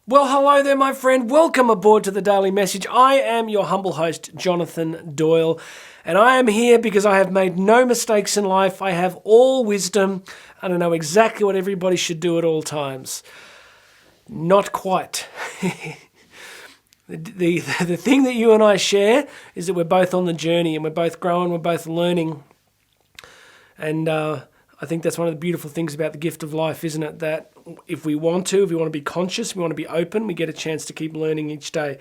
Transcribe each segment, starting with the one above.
Well, hello there, my friend. Welcome aboard to the Daily Message. I am your humble host, Jonathan Doyle, and I am here because I have made no mistakes in life. I have all wisdom, and I know exactly what everybody should do at all times. Not quite. The thing that you and I share is that we're both on the journey, and we're both growing, we're both learning, and I think that's one of the beautiful things about the gift of life, isn't it? That if we want to be conscious, we want to be open, we get a chance to keep learning each day.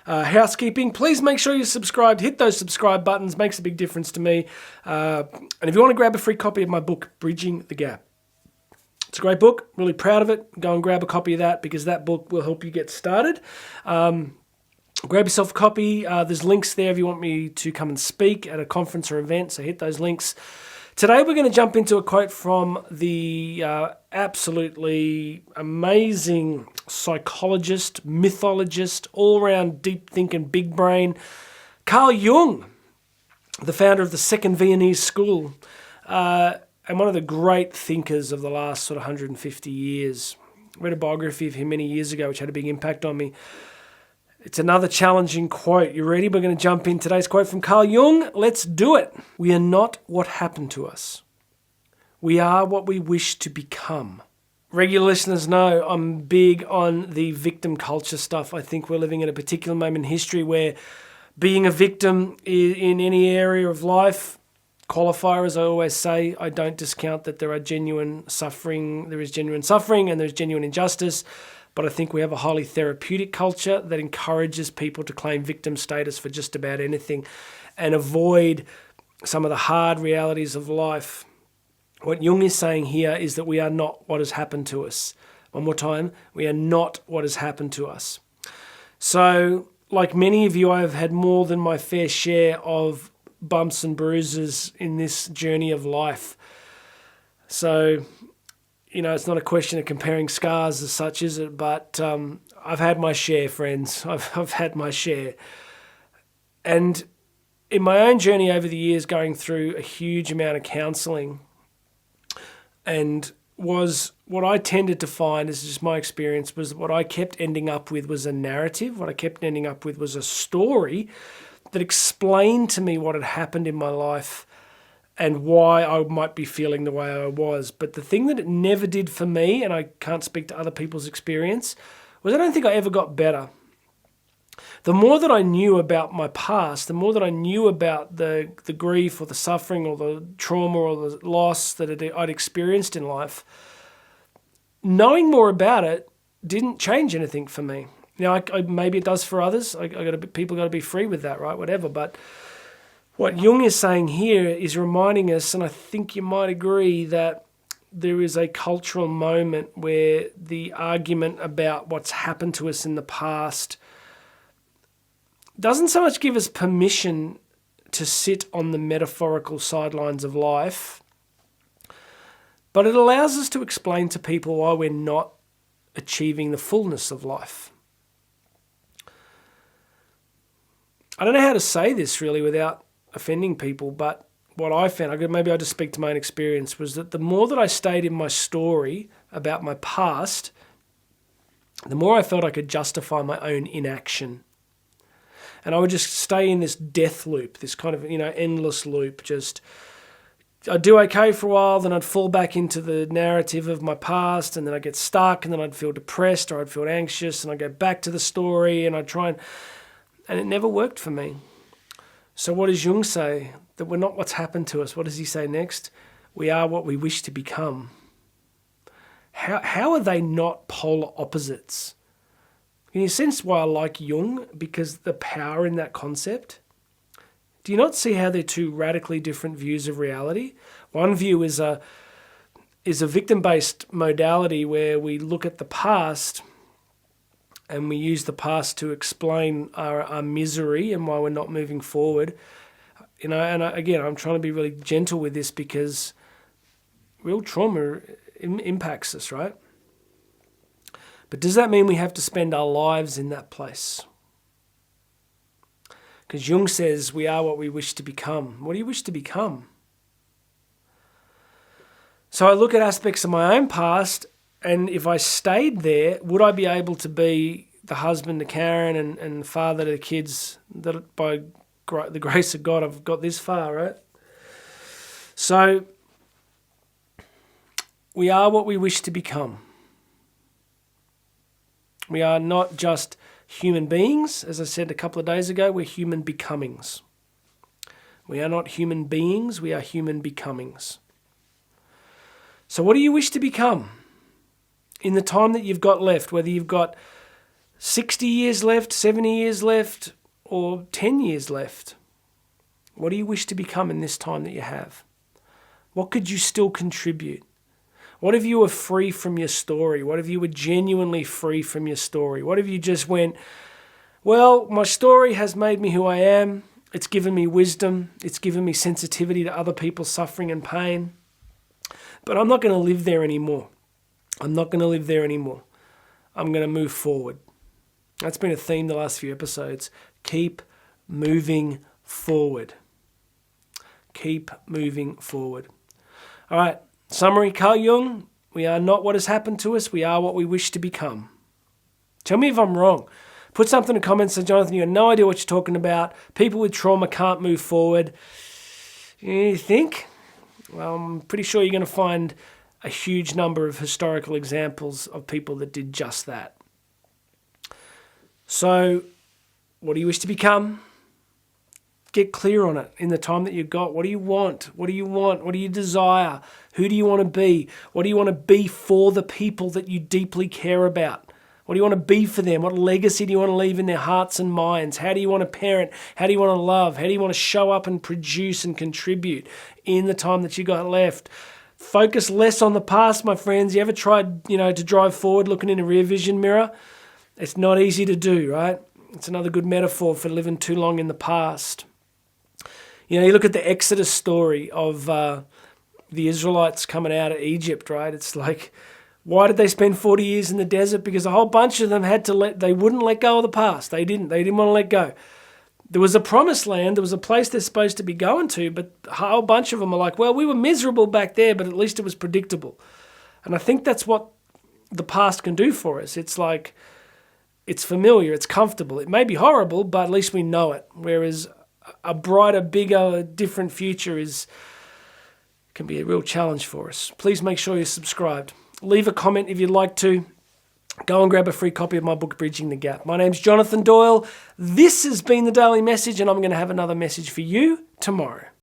Housekeeping, please make sure you're subscribed. Hit those subscribe buttons, makes a big difference to me. And if you want to grab a free copy of my book, Bridging the Gap. It's a great book, really proud of it. Go and grab a copy of that because that book will help you get started. Grab yourself a copy. There's links there if you want me to come and speak at a conference or event, so hit those links. Today we're going to jump into a quote from the absolutely amazing psychologist, mythologist, all-round deep-thinking big brain, Carl Jung, the founder of the Second Viennese School, and one of the great thinkers of the last sort of 150 years. I read a biography of him many years ago which had a big impact on me. It's another challenging quote. You ready? We're going to jump in. Today's quote from Carl Jung. Let's do it. We are not what happened to us. We are what we wish to become. Regular listeners know I'm big on the victim culture stuff. I think we're living in a particular moment in history where being a victim in any area of life, qualifier, as I always say, I don't discount that there is genuine suffering and there's genuine injustice. But I think we have a highly therapeutic culture that encourages people to claim victim status for just about anything and avoid some of the hard realities of life. What Jung is saying here is that we are not what has happened to us. One more time, we are not what has happened to us. So, like many of you, I have had more than my fair share of bumps and bruises in this journey of life. So, it's not a question of comparing scars as such, is it? But I've had my share, friends. I've had my share. And in my own journey over the years, going through a huge amount of counselling, and was what I tended to find, this is just my experience, was what I kept ending up with was a narrative. What I kept ending up with was a story that explained to me what had happened in my life and why I might be feeling the way I was. But the thing that it never did for me, and I can't speak to other people's experience, was I don't think I ever got better. The more that I knew about my past, the more that I knew about the grief or the suffering or the trauma or the loss that I'd experienced in life, knowing more about it didn't change anything for me. Now, maybe it does for others. People got to be free with that, right? Whatever, but what Jung is saying here is reminding us, and I think you might agree, that there is a cultural moment where the argument about what's happened to us in the past doesn't so much give us permission to sit on the metaphorical sidelines of life, but it allows us to explain to people why we're not achieving the fullness of life. I don't know how to say this really without offending people, but what I found, maybe I just speak to my own experience, was that the more that I stayed in my story about my past, the more I felt I could justify my own inaction. And I would just stay in this death loop, this kind of, endless loop. Just, I'd do okay for a while, then I'd fall back into the narrative of my past, and then I'd get stuck, and then I'd feel depressed, or I'd feel anxious, and I'd go back to the story, and I'd try and it never worked for me. So what does Jung say? That we're not what's happened to us. What does he say next? We are what we wish to become. How are they not polar opposites? Can you sense why I like Jung? Because the power in that concept. Do you not see how they're two radically different views of reality? One view is a victim-based modality where we look at the past and we use the past to explain our misery and why we're not moving forward. Again, I'm trying to be really gentle with this because real trauma impacts us, right? But does that mean we have to spend our lives in that place? Because Jung says we are what we wish to become. What do you wish to become? So I look at aspects of my own past And if I stayed there, would I be able to be the husband to Karen and the father to the kids that by the grace of God I've got this far, right? So we are what we wish to become. We are not just human beings, as I said a couple of days ago, we're human becomings. We are not human beings, we are human becomings. So what do you wish to become in the time that you've got left, whether you've got 60 years left, 70 years left, or 10 years left? What do you wish to become in this time that you have? What could you still contribute? What if you were free from your story? What if you were genuinely free from your story? What if you just went, well, my story has made me who I am. It's given me wisdom. It's given me sensitivity to other people's suffering and pain. But I'm not going to live there anymore. I'm not going to live there anymore. I'm going to move forward. That's been a theme the last few episodes. Keep moving forward. Keep moving forward. All right. Summary, Carl Jung, we are not what has happened to us, we are what we wish to become. Tell me if I'm wrong. Put something in the comments saying, Jonathan, you have no idea what you're talking about. People with trauma can't move forward. You think? Well, I'm pretty sure you're going to find a huge number of historical examples of people that did just that. So, what do you wish to become? Get clear on it in the time that you've got. What do you want? What do you want? What do you desire? Who do you want to be? What do you want to be for the people that you deeply care about? What do you want to be for them? What legacy do you want to leave in their hearts and minds? How do you want to parent? How do you want to love? How do you want to show up and produce and contribute in the time that you got left? Focus less on the past, my friends. You ever tried, to drive forward looking in a rear vision mirror? It's not easy to do, right? It's another good metaphor for living too long in the past. You look at the Exodus story of the Israelites coming out of Egypt, right? It's like, why did they spend 40 years in the desert? Because a whole bunch of them they wouldn't let go of the past. They didn't want to let go. There was a promised land. There was a place they're supposed to be going to, but a whole bunch of them are like, well, we were miserable back there, but at least it was predictable. And I think that's what the past can do for us. It's like, it's familiar, it's comfortable. It may be horrible, but at least we know it. Whereas a brighter, bigger, different future can be a real challenge for us. Please make sure you're subscribed. Leave a comment if you'd like to. Go and grab a free copy of my book, Bridging the Gap. My name's Jonathan Doyle. This has been the Daily Message, and I'm going to have another message for you tomorrow.